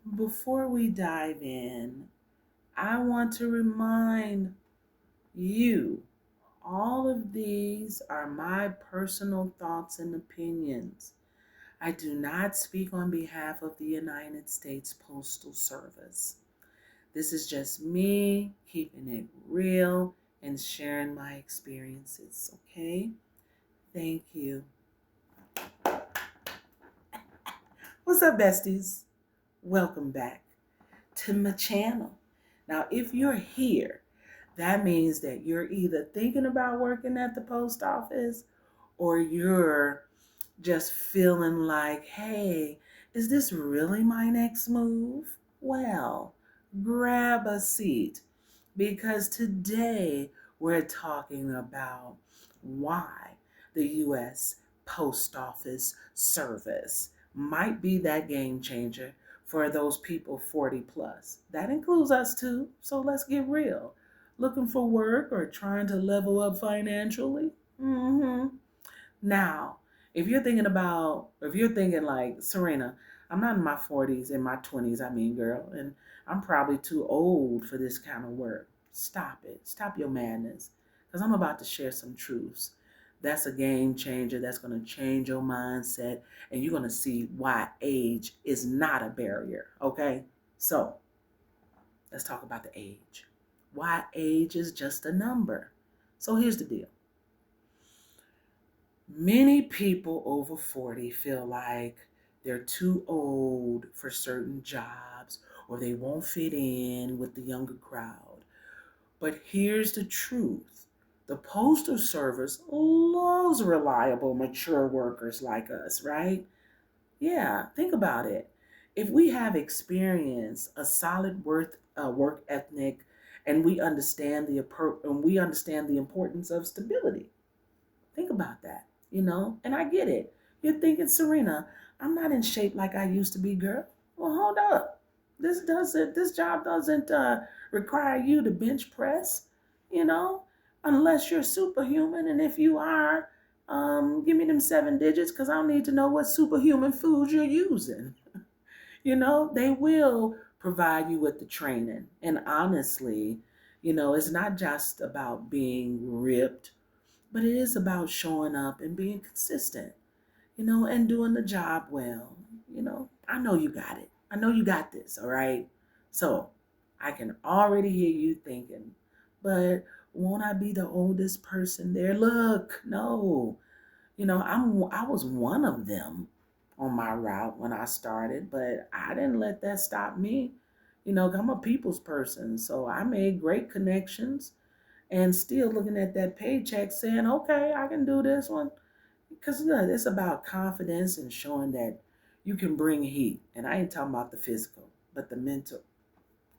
Before we dive in, I want to remind you all of these are my personal thoughts and opinions. I do not speak on behalf of the United States Postal Service. This is just me keeping it real and sharing my experiences, okay? Thank you. What's up, besties? Welcome back to my channel. Now, if you're here, that means that you're either thinking about working at the post office or you're just feeling like, hey, is this really my next move? Well, grab a seat because today we're talking about why the U.S. Post Office Service might be that game changer for those people 40 plus. That includes us too, so let's get real. Looking for work or trying to level up financially? Now, if you're thinking like, Serena, I'm not in my 40s, in my 20s, I mean, girl, and I'm probably too old for this kind of work. Stop it. Stop your madness. Because I'm about to share some truths. That's a game changer. That's going to change your mindset. And you're going to see why age is not a barrier. Okay? So, let's talk about the age. Why age is just a number. So, here's the deal. Many people over 40 feel like they're too old for certain jobs or they won't fit in with the younger crowd. But here's the truth: the Postal Service loves reliable, mature workers like us, right? Yeah, think about it. If we have experience, a solid work ethic, and we understand the importance of stability. Think about that, and I get it. You're thinking, Serena, I'm not in shape like I used to be, girl. Well, hold up. This job doesn't require you to bench press, you know, unless you're superhuman. And if you are, give me them 7 digits because I'll need to know what superhuman foods you're using. They will provide you with the training. And honestly, it's not just about being ripped, but it is about showing up and being consistent, and doing the job well. I know you got it. I know you got this, all right? So I can already hear you thinking, but won't I be the oldest person there? Look, no. I was one of them on my route when I started, but I didn't let that stop me. I'm a people's person, so I made great connections and still looking at that paycheck saying, okay, I can do this one. Because it's about confidence and showing that you can bring heat. And I ain't talking about the physical, but the mental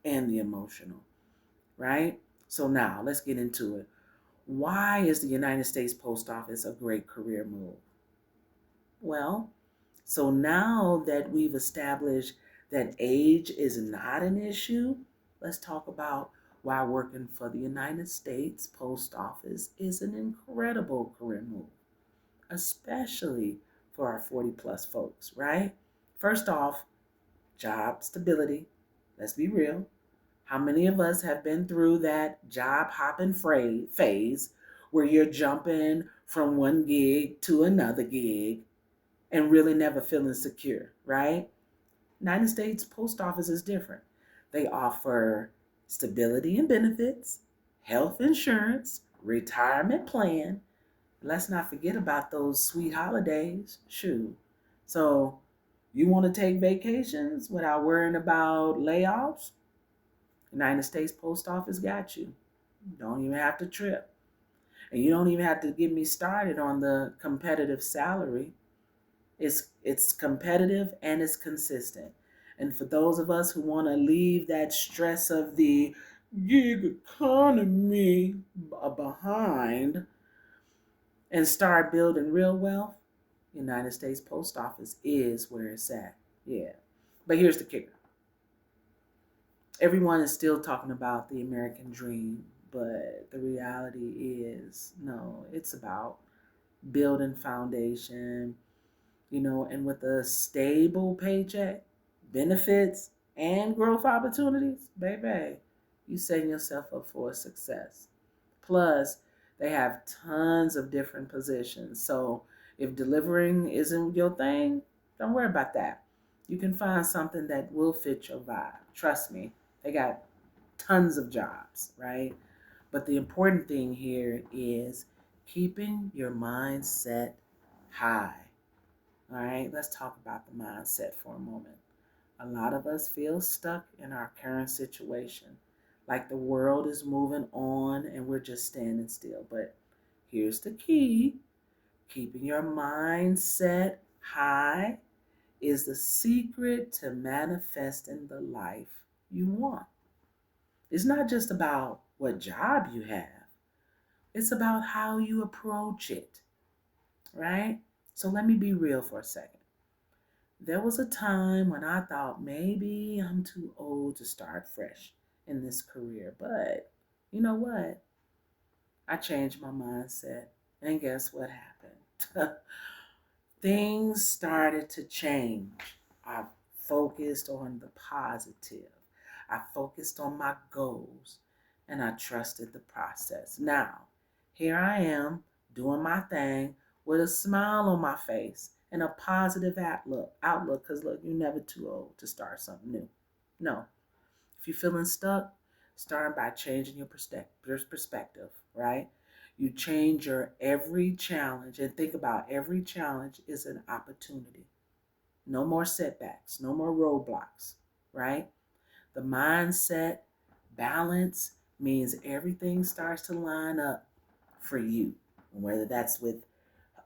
and the emotional, right? So now let's get into it. Why is the United States Post Office a great career move? Well, so now that we've established that age is not an issue, let's talk about why working for the United States Post Office is an incredible career move, especially for our 40 plus folks, right? First off, job stability. Let's be real. How many of us have been through that job hopping phase where you're jumping from one gig to another gig and really never feeling secure, right? United States Post Office is different. They offer stability and benefits, health insurance, retirement plan. Let's not forget about those sweet holidays. Shoo. So, you want to take vacations without worrying about layoffs? United States Post Office got you. Don't even have to trip. And you don't even have to get me started on the competitive salary. It's competitive and it's consistent. And for those of us who want to leave that stress of the gig economy behind and start building real wealth, United States Post Office is where it's at. Yeah. But here's the kicker. Everyone is still talking about the American dream, but the reality is no, it's about building foundation, and with a stable paycheck, benefits, and growth opportunities, baby, you setting yourself up for a success. Plus, they have tons of different positions. So if delivering isn't your thing, don't worry about that. You can find something that will fit your vibe. Trust me, they got tons of jobs, right? But the important thing here is keeping your mindset high. All right, let's talk about the mindset for a moment. A lot of us feel stuck in our current situation, like the world is moving on and we're just standing still. But here's the key: keeping your mindset high is the secret to manifesting the life you want. It's not just about what job you have, it's about how you approach it, right? So let me be real for a second. There was a time when I thought maybe I'm too old to start fresh in this career, but you know what? I changed my mindset, and guess what happened? Things started to change. I focused on the positive, I focused on my goals, and I trusted the process. Now, here I am doing my thing with a smile on my face and a positive outlook, because look, you're never too old to start something new. No. If you're feeling stuck, start by changing your perspective, right? You change your every challenge and think about every challenge is an opportunity. No more setbacks, no more roadblocks, right? The mindset balance means everything starts to line up for you, whether that's with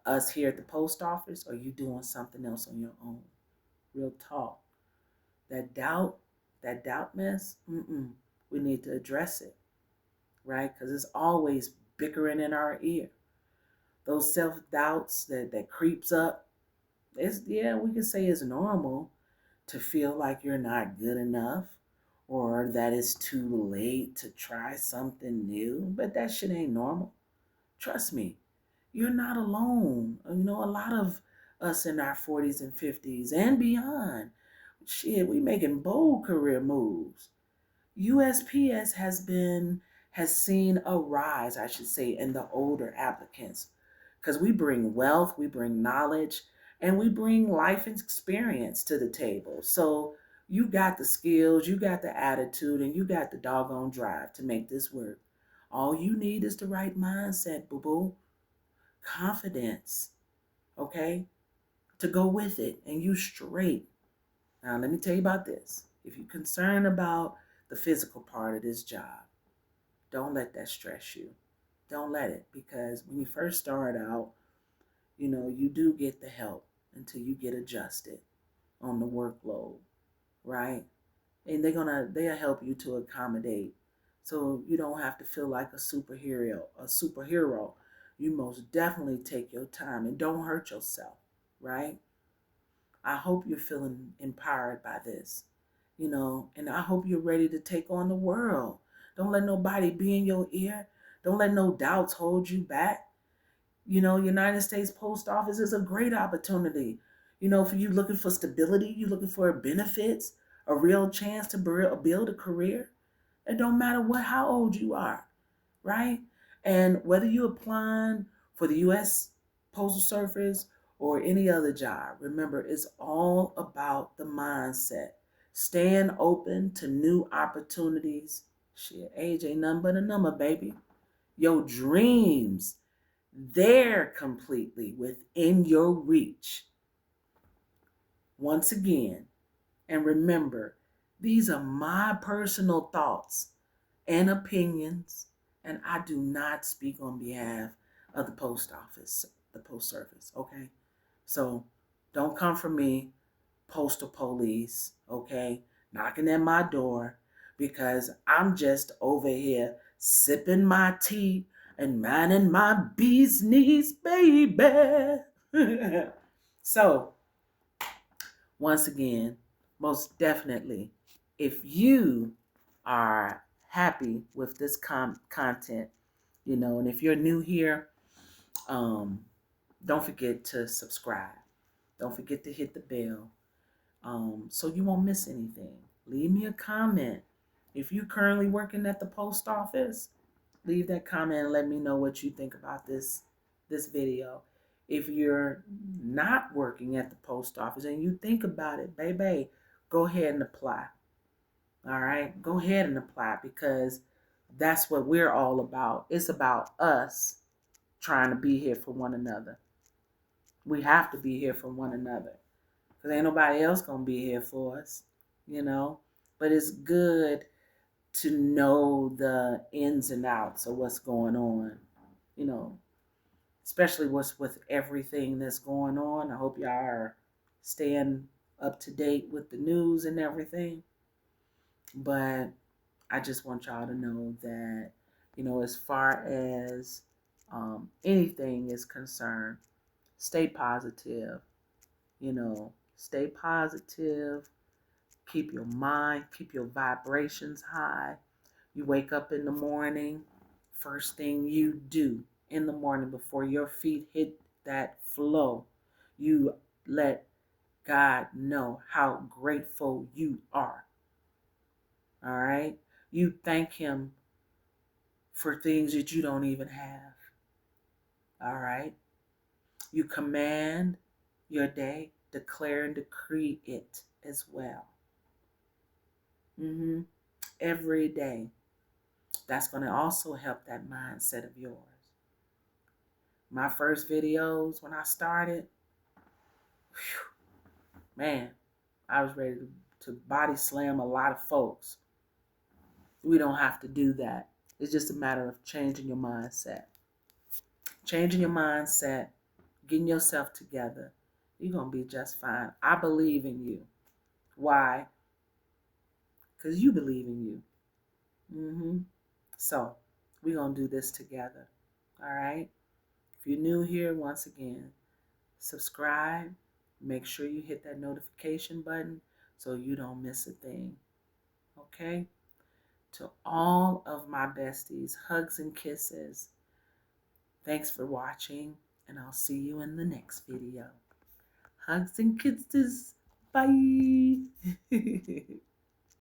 us here at the post office or you doing something else on your own. Real talk. That doubt, that doubt mess, we need to address it, right? Because it's always bickering in our ear. Those self doubts that creeps up, it's, yeah, we can say it's normal to feel like you're not good enough or that it's too late to try something new, but that shit ain't normal. Trust me, you're not alone. You know, a lot of us in our 40s and 50s and beyond, shit, we making bold career moves. USPS has seen a rise, I should say, in the older applicants because we bring wealth, we bring knowledge, and we bring life experience to the table. So you got the skills, you got the attitude, and you got the doggone drive to make this work. All you need is the right mindset, boo boo. Confidence, okay, to go with it, and you straight. Now, let me tell you about this. If you're concerned about the physical part of this job, don't let that stress you. Don't let it, because when you first start out, you do get the help until you get adjusted on the workload, right? And they'll help you to accommodate so you don't have to feel like a superhero. You most definitely take your time and don't hurt yourself, right? I hope you're feeling empowered by this, and I hope you're ready to take on the world. Don't let nobody be in your ear. Don't let no doubts hold you back. United States Post Office is a great opportunity. For you looking for stability, you looking for benefits, a real chance to build a career. It don't matter how old you are, right? And whether you're applying for the U.S. Postal Service or any other job, remember, it's all about the mindset. Staying open to new opportunities. Shit, age ain't nothing but a number, baby. Your dreams, they're completely within your reach. Once again, and remember, these are my personal thoughts and opinions, and I do not speak on behalf of the post office, the post service, okay? So don't come for me, postal police, okay? Knocking at my door because I'm just over here sipping my tea and minding my business, baby. So, once again, most definitely, if you are happy with this content, and if you're new here, um, don't forget to subscribe. Don't forget to hit the bell so you won't miss anything. Leave me a comment. If you're currently working at the post office, leave that comment and let me know what you think about this video. If you're not working at the post office and you think about it, baby, go ahead and apply. All right? Go ahead and apply because that's what we're all about. It's about us trying to be here for one another. We have to be here for one another because ain't nobody else going to be here for us, you know? But it's good to know the ins and outs of what's going on, you know, especially what's with everything that's going on. I hope y'all are staying up to date with the news and everything. But I just want y'all to know that, as far as anything is concerned, stay positive, stay positive, keep your mind, keep your vibrations high. You wake up in the morning, first thing you do in the morning before your feet hit that flow, you let God know how grateful you are. All right? You thank Him for things that you don't even have. All right? You command your day, declare and decree it as well. Every day. That's going to also help that mindset of yours. My first videos when I started, man, I was ready to body slam a lot of folks. We don't have to do that. It's just a matter of changing your mindset. Changing your mindset, getting yourself together. You're going to be just fine. I believe in you. Why? Because you believe in you. So, we're going to do this together. All right? If you're new here, once again, subscribe. Make sure you hit that notification button so you don't miss a thing. Okay? To all of my besties, hugs and kisses. Thanks for watching, and I'll see you in the next video. Hugs and kisses. Bye.